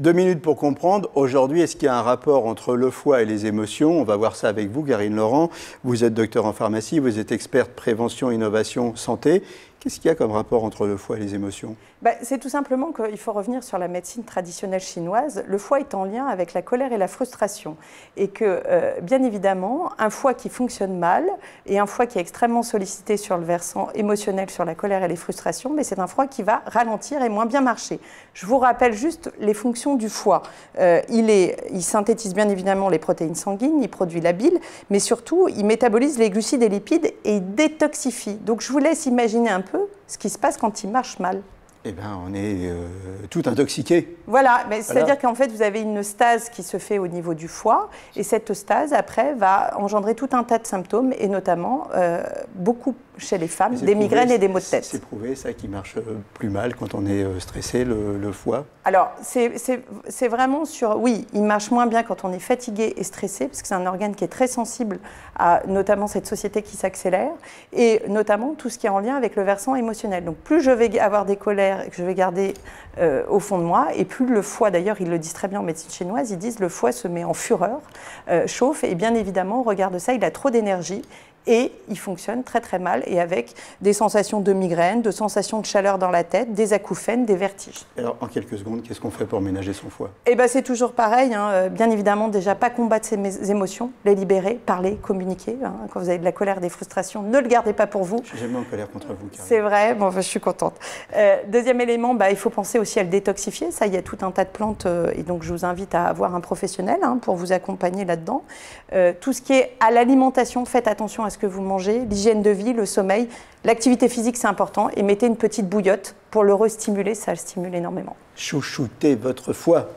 2 minutes pour comprendre. Aujourd'hui, est-ce qu'il y a un rapport entre le foie et les émotions? On va voir ça avec vous, Karine Laurent. Vous êtes docteur en pharmacie, vous êtes experte prévention, innovation, santé. Qu'est-ce qu'il y a comme rapport entre le foie et les émotions? C'est tout simplement qu'il faut revenir sur la médecine traditionnelle chinoise. Le foie est en lien avec la colère et la frustration. Et que, bien évidemment, un foie qui fonctionne mal et un foie qui est extrêmement sollicité sur le versant émotionnel, sur la colère et les frustrations, mais c'est un foie qui va ralentir et moins bien marcher. Je vous rappelle juste les fonctions du foie. Il synthétise bien évidemment les protéines sanguines, il produit la bile, mais surtout, il métabolise les glucides et lipides et il détoxifie. Donc je vous laisse imaginer un peu ce qui se passe quand il marche mal. Eh bien, on est tout intoxiqué. Voilà, c'est-à-dire qu'en fait, vous avez une stase qui se fait au niveau du foie, et cette stase, après, va engendrer tout un tas de symptômes, et notamment, beaucoup chez les femmes, des migraines et des maux de tête. C'est prouvé, ça, qui marche plus mal quand on est stressé, le foie? Alors, c'est vraiment sur... Oui, il marche moins bien quand on est fatigué et stressé, parce que c'est un organe qui est très sensible à, notamment, cette société qui s'accélère, et notamment tout ce qui est en lien avec le versant émotionnel. Donc, plus je vais avoir des colères et que je vais garder au fond de moi, et plus le foie, d'ailleurs, ils le disent très bien en médecine chinoise, ils disent le foie se met en fureur, chauffe, et bien évidemment, au regard de ça, il a trop d'énergie, et il fonctionne très très mal, et avec des sensations de migraine, de sensations de chaleur dans la tête, des acouphènes, des vertiges. Alors, en quelques secondes, qu'est-ce qu'on fait pour ménager son foie? Eh bien, c'est toujours pareil, hein. Bien évidemment, déjà pas combattre ses émotions, les libérer, parler, communiquer. Hein. Quand vous avez de la colère, des frustrations, ne le gardez pas pour vous. Je suis jamais en colère contre vous, Karine. C'est vrai, bon, je suis contente. Deuxième élément, il faut penser aussi à le détoxifier. Ça, il y a tout un tas de plantes, et donc je vous invite à avoir un professionnel pour vous accompagner là-dedans. Tout ce qui est à l'alimentation, faites attention à ce que vous mangez, l'hygiène de vie, le sommeil, l'activité physique, c'est important, et mettez une petite bouillotte pour le restimuler, ça le stimule énormément. Chouchoutez votre foie.